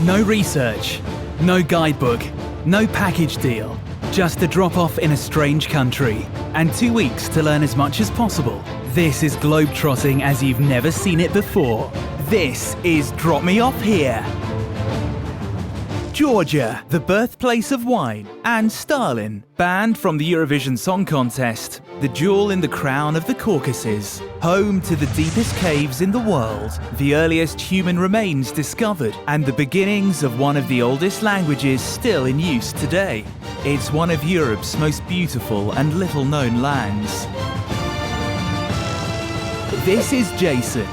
No research, no guidebook, no package deal. Just a drop-off in a strange country, and 2 weeks to learn as much as possible. This is globetrotting as you've never seen it before. This is Drop Me Off Here. Georgia, the birthplace of wine, and Stalin, banned from the Eurovision Song Contest, the jewel in the crown of the Caucasus, home to the deepest caves in the world, the earliest human remains discovered, and the beginnings of one of the oldest languages still in use today. It's one of Europe's most beautiful and little-known lands. This is Jason,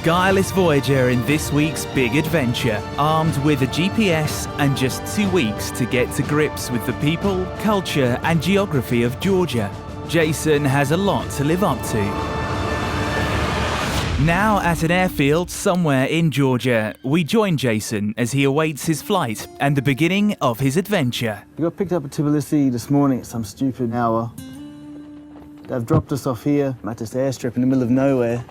guileless voyager in this week's big adventure, armed with a GPS and just 2 weeks to get to grips with the people, culture and geography of Georgia. Jason has a lot to live up to. Now at an airfield somewhere in Georgia, we join Jason as he awaits his flight and the beginning of his adventure. We got picked up at Tbilisi this morning at some stupid hour. They've dropped us off here at this airstrip in the middle of nowhere.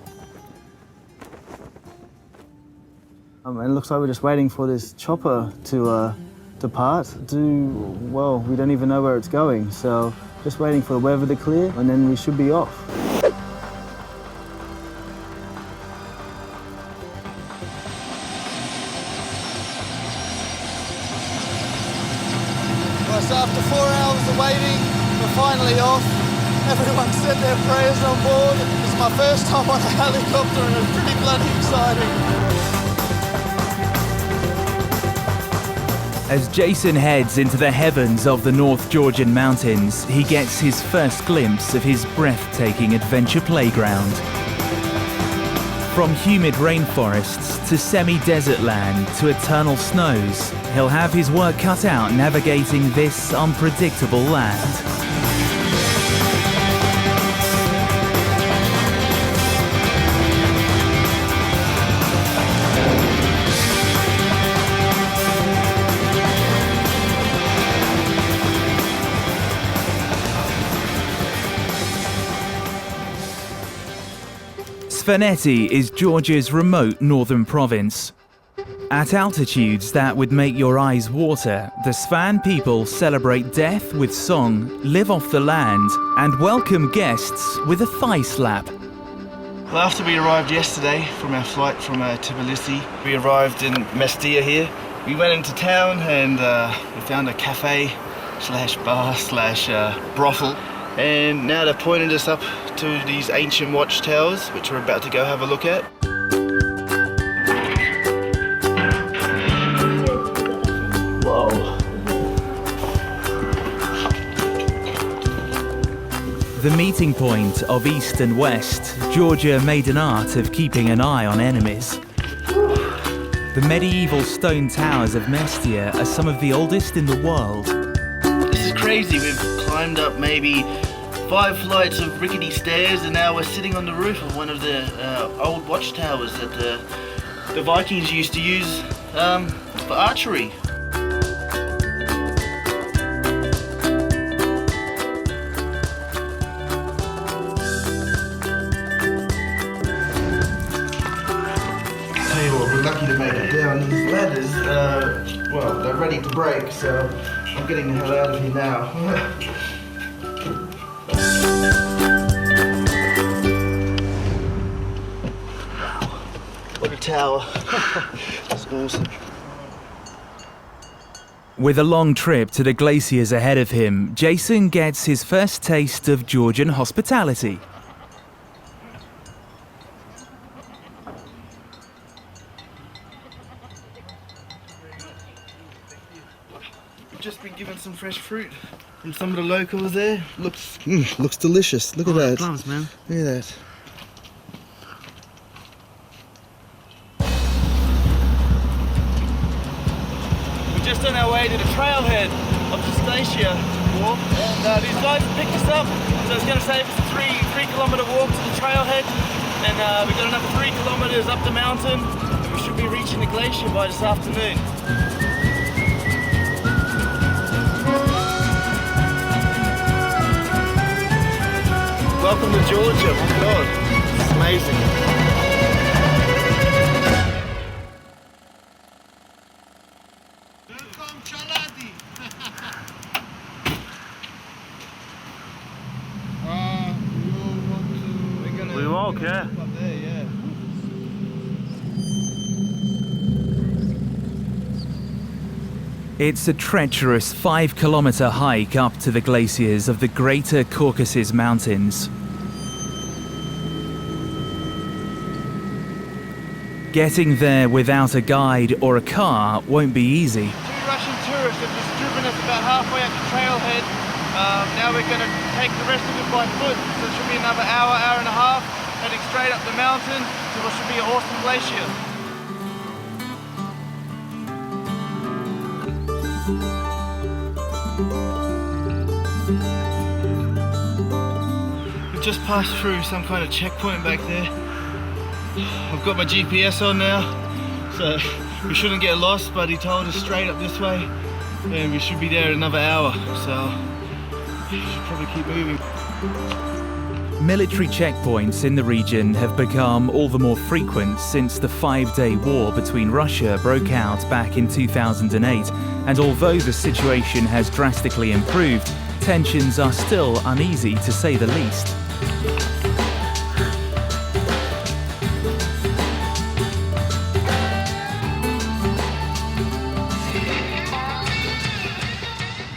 And it looks like we're just waiting for this chopper to depart. Well, we don't even know where it's going, so just waiting for the weather to clear and then we should be off. Well, so after 4 hours of waiting, we're finally off. Everyone said their prayers on board. It's my first time on a helicopter and it's pretty bloody exciting. As Jason heads into the heavens of the North Georgian mountains, he gets his first glimpse of his breathtaking adventure playground. From humid rainforests to semi-desert land to eternal snows, he'll have his work cut out navigating this unpredictable land. Svaneti is Georgia's remote northern province. At altitudes that would make your eyes water, the Svan people celebrate death with song, live off the land, and welcome guests with a thigh slap. Well, after we arrived yesterday from our flight from Tbilisi, we arrived in Mestia here. We went into town and we found a cafe slash bar slash brothel. And now they've pointed us up to these ancient watchtowers, which we're about to go have a look at. Whoa. The meeting point of East and West, Georgia made an art of keeping an eye on enemies. The medieval stone towers of Mestia are some of the oldest in the world. This is crazy. We've climbed up maybe 5 flights of rickety stairs and now we're sitting on the roof of one of the old watchtowers that the Vikings used to use for archery. Tell you what, we're lucky to make it down. These ladders, well, they're ready to break, so I'm getting the hell out of here now. What a tower. That's awesome. With a long trip to the glaciers ahead of him, Jason gets his first taste of Georgian hospitality. We've just been given some fresh fruit from some of the locals there. Looks delicious. Look at that. Plums, man. Look at that. We're just on our way to the trailhead of this glacier walk, and these guys picked us up. So it's going to save us a 3-kilometer walk to the trailhead, and we've got another 3 kilometers up the mountain, and we should be reaching the glacier by this afternoon. Welcome to Georgia, my God, it's amazing. Okay. Up there, yeah. It's a treacherous 5-kilometer hike up to the glaciers of the Greater Caucasus Mountains. Getting there without a guide or a car won't be easy. Two Russian tourists have just driven us about halfway up the trailhead. Now we're going to take the rest of it by foot, so it should be another hour, hour and a half, heading straight up the mountain to what should be an awesome glacier. We just passed through some kind of checkpoint back there. I've got my GPS on now, so we shouldn't get lost, but he told us straight up this way and we should be there in another hour, so we should probably keep moving. Military checkpoints in the region have become all the more frequent since the 5-day war between Russia broke out back in 2008, and although the situation has drastically improved, tensions are still uneasy to say the least.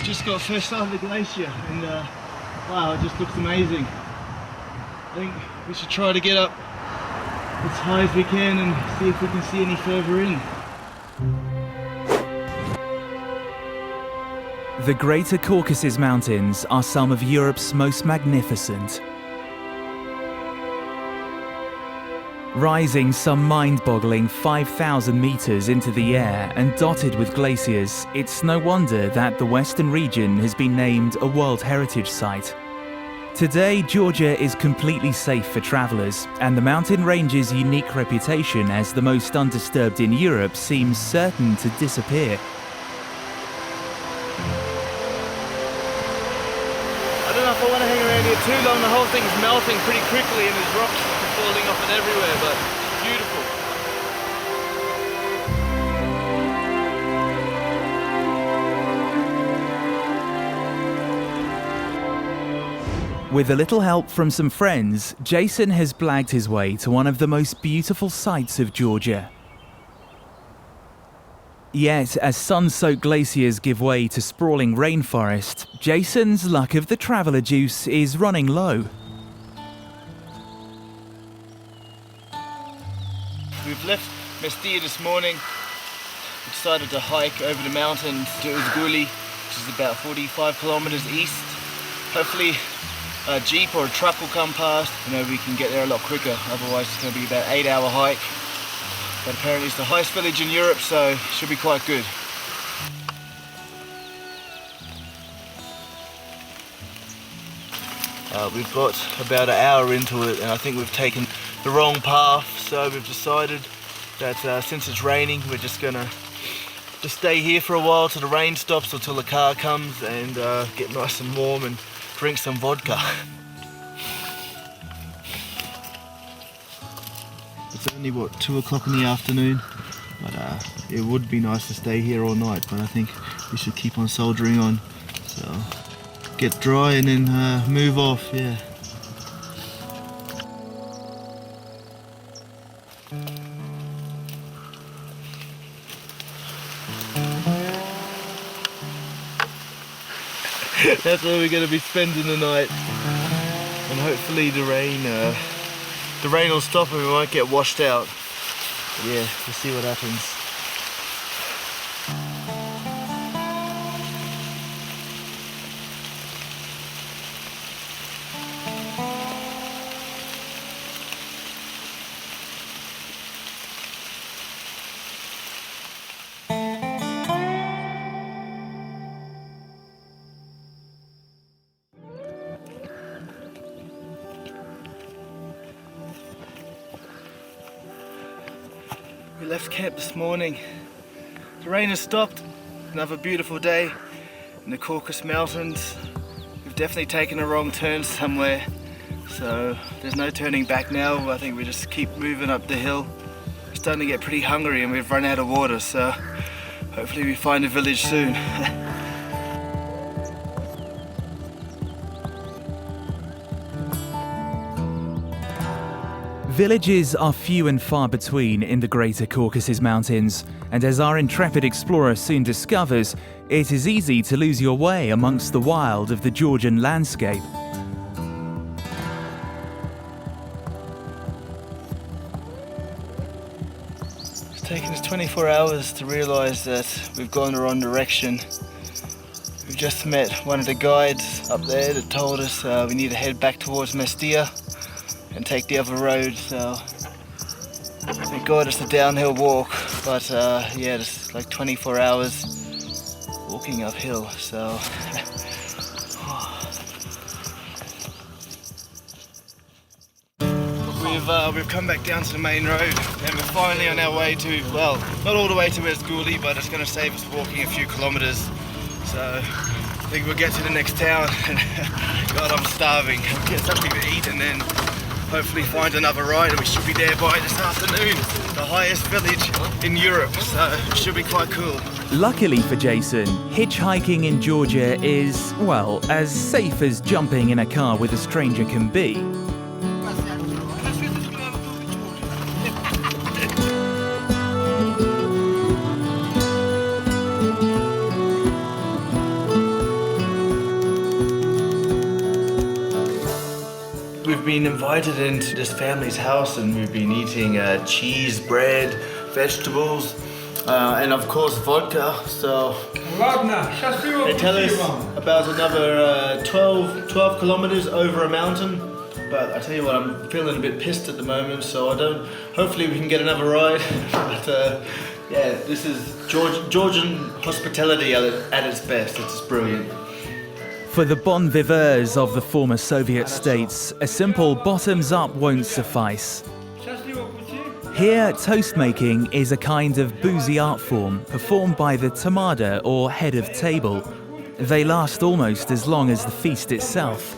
Just got first sight of the glacier and wow, it just looks amazing. I think we should try to get up as high as we can and see if we can see any further in. The Greater Caucasus Mountains are some of Europe's most magnificent. Rising some mind-boggling 5,000 meters into the air and dotted with glaciers, it's no wonder that the western region has been named a World Heritage Site. Today, Georgia is completely safe for travelers, and the mountain range's unique reputation as the most undisturbed in Europe seems certain to disappear. I don't know if I want to hang around here too long. The whole thing's melting pretty quickly and there's rocks falling off it everywhere, but it's beautiful. With a little help from some friends, Jason has blagged his way to one of the most beautiful sights of Georgia. Yet, as sun-soaked glaciers give way to sprawling rainforest, Jason's luck of the traveller juice is running low. We've left Mestia this morning. We decided to hike over the mountain to Uzguli, which is about 45 kilometers east. Hopefully a jeep or a truck will come past, we can get there a lot quicker. Otherwise it's going to be about an 8-hour hike. But apparently it's the highest village in Europe, so it should be quite good. We've got about an hour into it and I think we've taken the wrong path, so we've decided that since it's raining we're just gonna stay here for a while till the rain stops or till the car comes and get nice and warm and drink some vodka. It's only 2 o'clock in the afternoon, but it would be nice to stay here all night, but I think we should keep on soldiering on. So get dry and then move off, yeah. That's where we're going to be spending the night, and hopefully the rain will stop and we won't get washed out. But yeah, we'll see what happens. We left camp this morning. The rain has stopped. Another beautiful day in the Caucasus Mountains. We've definitely taken a wrong turn somewhere, so there's no turning back now. I think we just keep moving up the hill. We're starting to get pretty hungry and we've run out of water, so hopefully we find a village soon. Villages are few and far between in the Greater Caucasus Mountains, and as our intrepid explorer soon discovers, it is easy to lose your way amongst the wild of the Georgian landscape. It's taken us 24 hours to realise that we've gone the wrong direction. We've just met one of the guides up there that told us we need to head back towards Mestia and take the other road, so thank God it's a downhill walk, but yeah, it's like 24 hours walking uphill, so we've come back down to the main road and we're finally on our way to, well, not all the way to Mesguli, but it's going to save us walking a few kilometers, so I think we'll get to the next town and God, I'm starving. I'll get something to eat and then hopefully find another ride, and we should be there by this afternoon. The highest village in Europe, so it should be quite cool. Luckily for Jason, hitchhiking in Georgia is, well, as safe as jumping in a car with a stranger can be. We've been invited into this family's house and we've been eating cheese, bread, vegetables, and of course vodka. So they tell us about another 12 kilometers over a mountain. But I tell you what, I'm feeling a bit pissed at the moment, so hopefully we can get another ride. But yeah, this is Georgian hospitality at its best. It's just brilliant. For the bon viveurs of the former Soviet states, a simple bottoms-up won't suffice. Here, toast making is a kind of boozy art form performed by the tamada, or head of table. They last almost as long as the feast itself.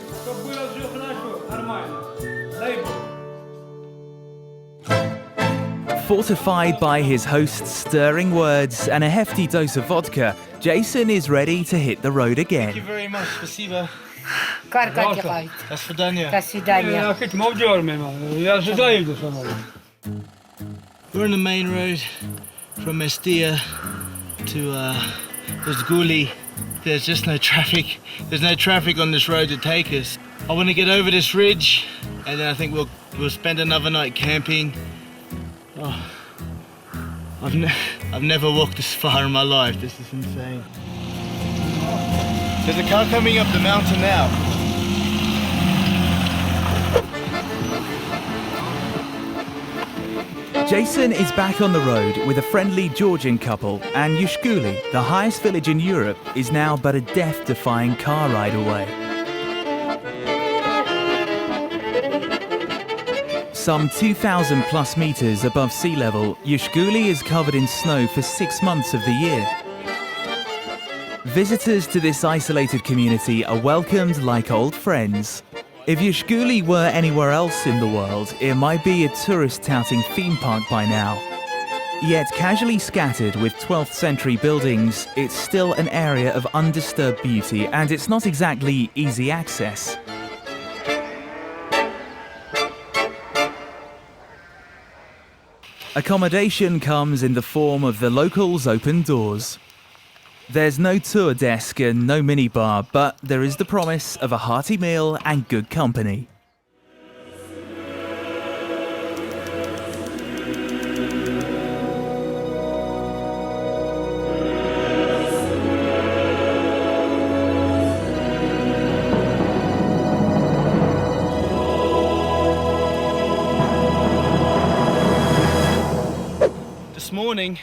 Fortified by his host's stirring words and a hefty dose of vodka, Jason is ready to hit the road again. Thank you very much, спасибо. Карка До свидания. До свидания. We're on the main road from Mestia to Mesguli. There's just no traffic. There's no traffic on this road to take us. I want to get over this ridge, and then I think we'll spend another night camping. Oh, I've never walked this far in my life. This is insane. There's a car coming up the mountain now. Jason is back on the road with a friendly Georgian couple, and Yushkuli, the highest village in Europe, is now but a death-defying car ride away. Some 2,000 plus meters above sea level, Yushkuli is covered in snow for 6 months of the year. Visitors to this isolated community are welcomed like old friends. If Yushkuli were anywhere else in the world, it might be a tourist-touting theme park by now. Yet casually scattered with 12th century buildings, it's still an area of undisturbed beauty, and it's not exactly easy access. Accommodation comes in the form of the locals' open doors. There's no tour desk and no minibar, but there is the promise of a hearty meal and good company. This morning,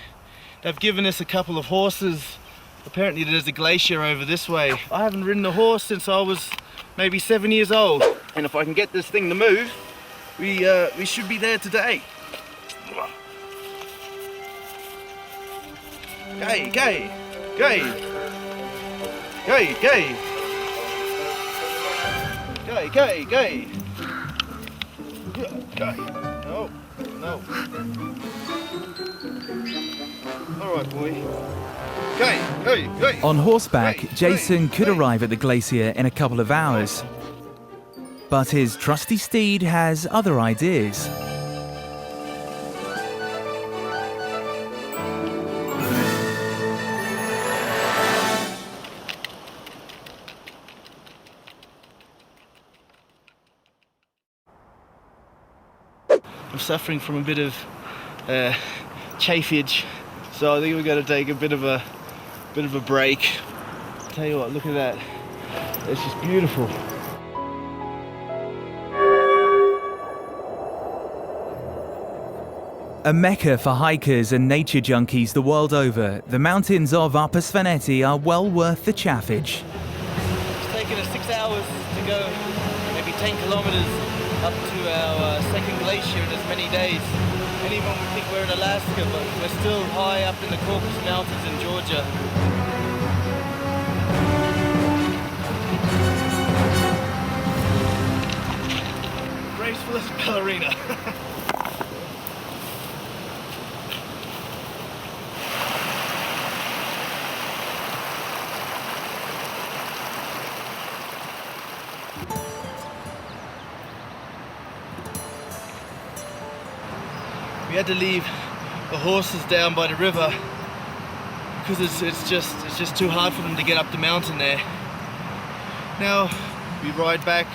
they've given us a couple of horses. Apparently there's a glacier over this way. I haven't ridden a horse since I was maybe 7 years old. And if I can get this thing to move, we should be there today. Gay, gay, gay, gay, gay, gay, gay, gay, gay. No, no. All right, boy. Gay, gay, gay. On horseback, Gay, Jason gay, could gay. arrive at the glacier in a couple of hours. But his trusty steed has other ideas. suffering from a bit of chafage, so I think we're going to take a bit of a break. Tell you what, look at that. It's just beautiful. A mecca for hikers and nature junkies the world over, the mountains of Upper Svaneti are well worth the chaffage. It's taken us 6 hours to go maybe 10 kilometers up to our second glacier in as many days. Anyone would think we're in Alaska, but we're still high up in the Caucasus Mountains in Georgia. Graceful as a ballerina. We had to leave the horses down by the river because it's just too hard for them to get up the mountain there. Now we ride back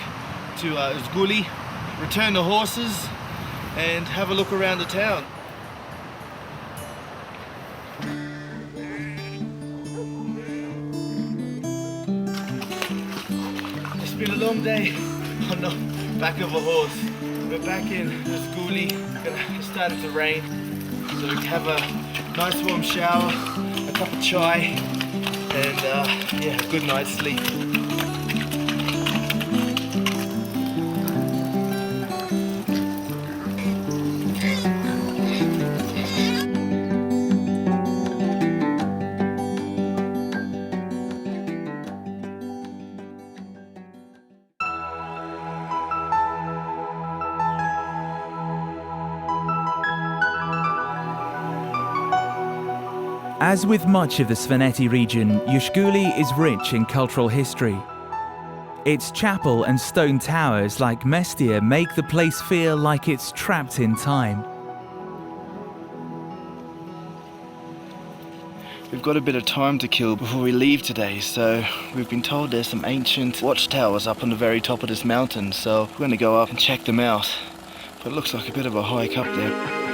to Zguli, return the horses and have a look around the town. It's been a long day on the back of a horse. We're back in Zguli. It started to rain, so we can have a nice warm shower, a cup of chai, and yeah, a good night's sleep. As with much of the Svaneti region, Ushguli is rich in cultural history. Its chapel and stone towers like Mestia make the place feel like it's trapped in time. We've got a bit of time to kill before we leave today, so we've been told there's some ancient watchtowers up on the very top of this mountain, so we're going to go up and check them out. But it looks like a bit of a hike up there.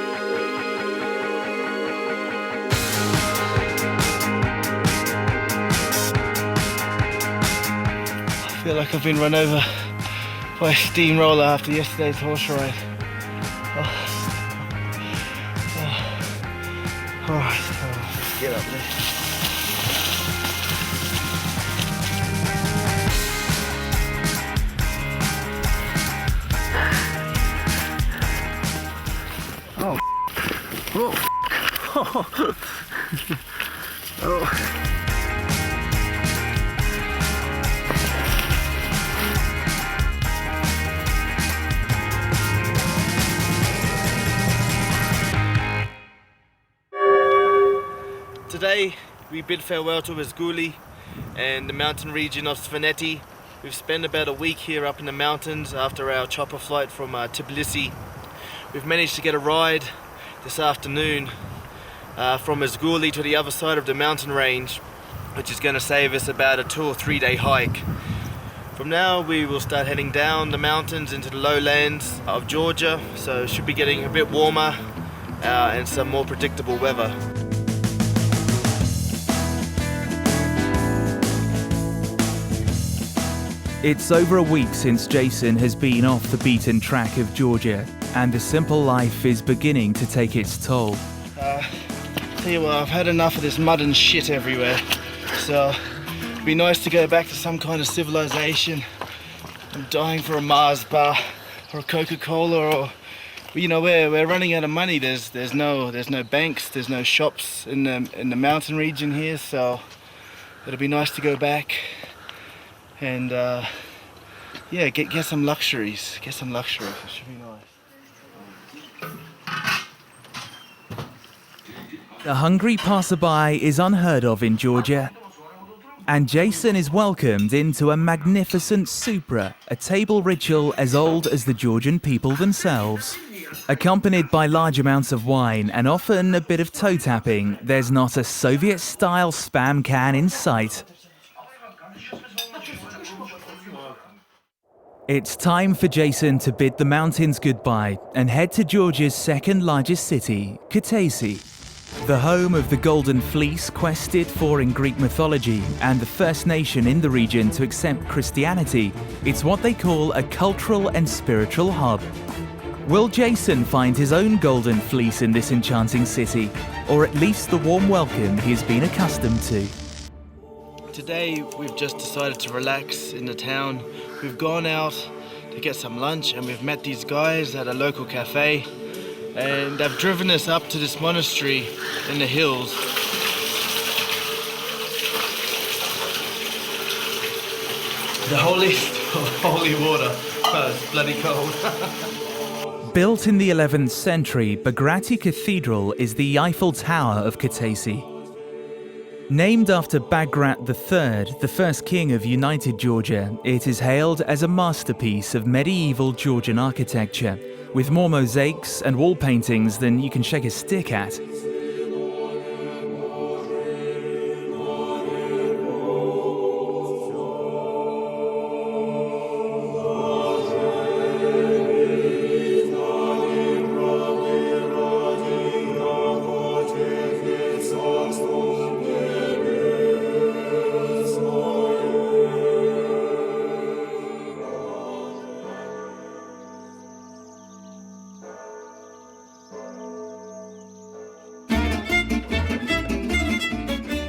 I feel like I've been run over by a steamroller after yesterday's horse ride. Alright, let's get up there. Oh. Oh. Oh. Today we bid farewell to Zguli and the mountain region of Svaneti. We've spent about a week here up in the mountains after our chopper flight from Tbilisi. We've managed to get a ride this afternoon from Zguli to the other side of the mountain range, which is going to save us about a 2 or 3 day hike. From now we will start heading down the mountains into the lowlands of Georgia, so it should be getting a bit warmer and some more predictable weather. It's over a week since Jason has been off the beaten track of Georgia, and the simple life is beginning to take its toll. Tell you what, I've had enough of this mud and shit everywhere, so it'd be nice to go back to some kind of civilization. I'm dying for a Mars bar or a Coca-Cola, or you know, we're running out of money. There's no banks, there's no shops in the mountain region here, so it'll be nice to go back and yeah, get some luxuries. Get some luxuries. It should be nice. A hungry passerby is unheard of in Georgia, and Jason is welcomed into a magnificent supra, a table ritual as old as the Georgian people themselves. Accompanied by large amounts of wine and often a bit of toe tapping, there's not a Soviet-style spam can in sight. It's time for Jason to bid the mountains goodbye and head to Georgia's second largest city, Kutaisi. The home of the Golden Fleece quested for in Greek mythology and the first nation in the region to accept Christianity, it's what they call a cultural and spiritual hub. Will Jason find his own Golden Fleece in this enchanting city, or at least the warm welcome he's been accustomed to? Today we've just decided to relax in the town. We've gone out to get some lunch and we've met these guys at a local cafe, and they've driven us up to this monastery in the hills. The holy water. Oh, it's bloody cold. Built in the 11th century, Bagrati Cathedral is the Eiffel Tower of Kutaisi. Named after Bagrat III, the first king of United Georgia, it is hailed as a masterpiece of medieval Georgian architecture, with more mosaics and wall paintings than you can shake a stick at.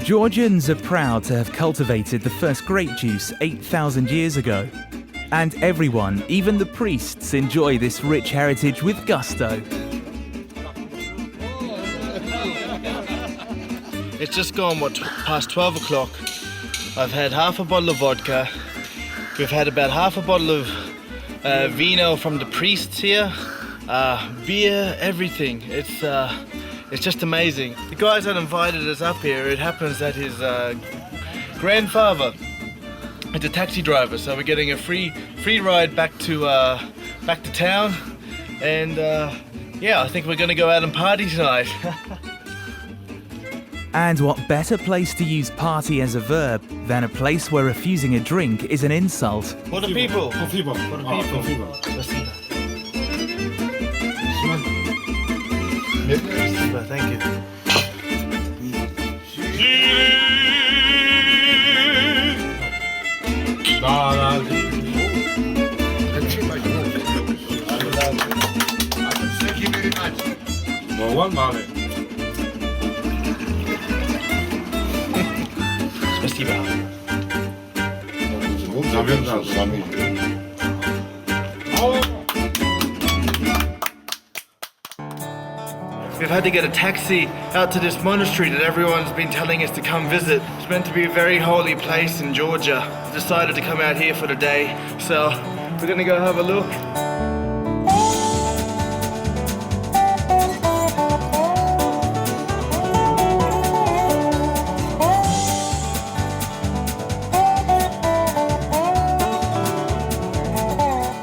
Georgians are proud to have cultivated the first grape juice 8,000 years ago. And everyone, even the priests, enjoy this rich heritage with gusto. It's just gone, past 12 o'clock. I've had half a bottle of vodka. We've had about half a bottle of vino from the priests here. Beer, everything. It's just amazing. The guys that invited us up here, it happens that his grandfather is a taxi driver, so we're getting a free ride back to town, and yeah, I think we're gonna go out and party tonight. And what better place to use party as a verb than a place where refusing a drink is an insult? For the people. For people. For the people. For people. Thank you. Well, one moment. Спасибо. We've had to get a taxi out to this monastery that everyone's been telling us to come visit. It's meant to be a very holy place in Georgia. We decided to come out here for the day, so we're gonna go have a look.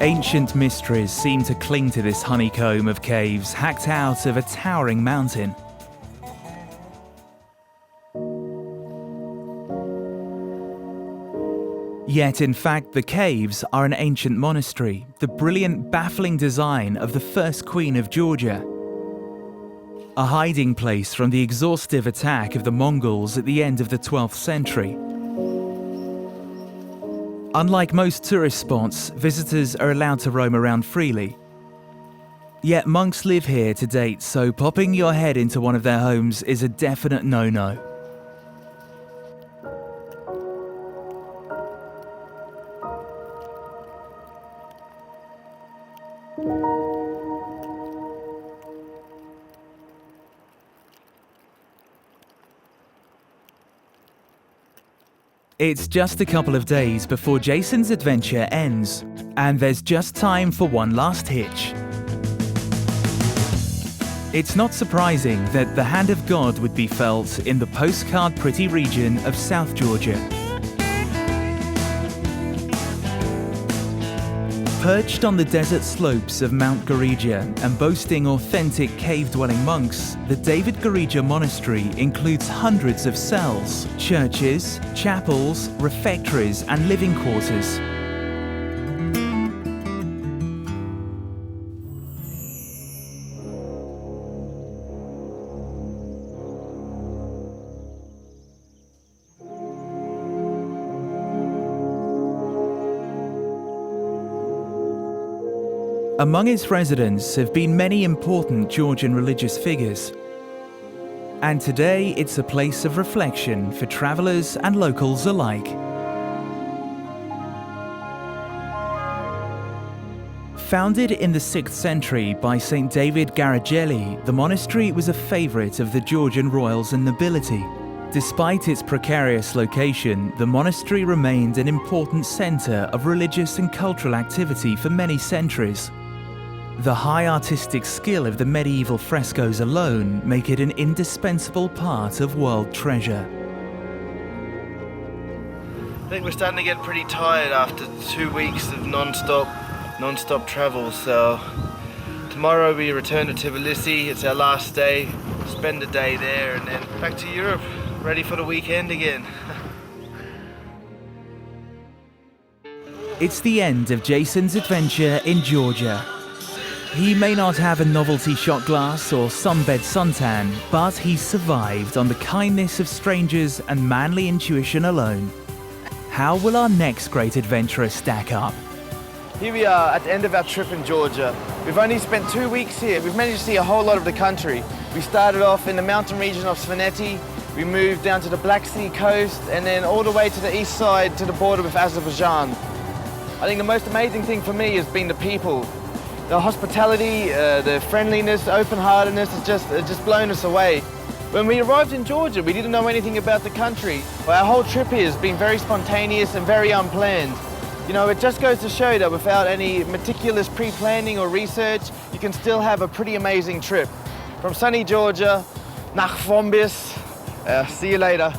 Ancient mysteries seem to cling to this honeycomb of caves hacked out of a towering mountain. Yet, in fact, the caves are an ancient monastery, the brilliant, baffling design of the first queen of Georgia. A hiding place from the exhaustive attack of the Mongols at the end of the 12th century. Unlike most tourist spots, visitors are allowed to roam around freely. Yet monks live here to date, so popping your head into one of their homes is a definite no-no. It's just a couple of days before Jason's adventure ends, and there's just time for one last hitch. It's not surprising that the hand of God would be felt in the postcard pretty region of South Georgia. Perched on the desert slopes of Mount Garija and boasting authentic cave-dwelling monks, the David Garija Monastery includes hundreds of cells, churches, chapels, refectories and living quarters. Among its residents have been many important Georgian religious figures. And today it's a place of reflection for travelers and locals alike. Founded in the 6th century by St. David Garageli, the monastery was a favorite of the Georgian royals and nobility. Despite its precarious location, the monastery remained an important center of religious and cultural activity for many centuries. The high artistic skill of the medieval frescoes alone make it an indispensable part of world treasure. I think we're starting to get pretty tired after 2 weeks of non-stop travel, so tomorrow we return to Tbilisi. It's our last day. Spend a day there and then back to Europe, ready for the weekend again. It's the end of Jason's adventure in Georgia. He may not have a novelty shot glass or sunbed suntan, but he survived on the kindness of strangers and manly intuition alone. How will our next great adventurer stack up? Here we are at the end of our trip in Georgia. We've only spent 2 weeks here. We've managed to see a whole lot of the country. We started off in the mountain region of Svaneti. We moved down to the Black Sea coast and then all the way to the east side to the border with Azerbaijan. I think the most amazing thing for me has been the people. The hospitality, the friendliness, open-heartedness has just blown us away. When we arrived in Georgia, we didn't know anything about the country. Our whole trip here has been very spontaneous and very unplanned. You know, it just goes to show that without any meticulous pre-planning or research, you can still have a pretty amazing trip. From sunny Georgia, nach Vombis, see you later.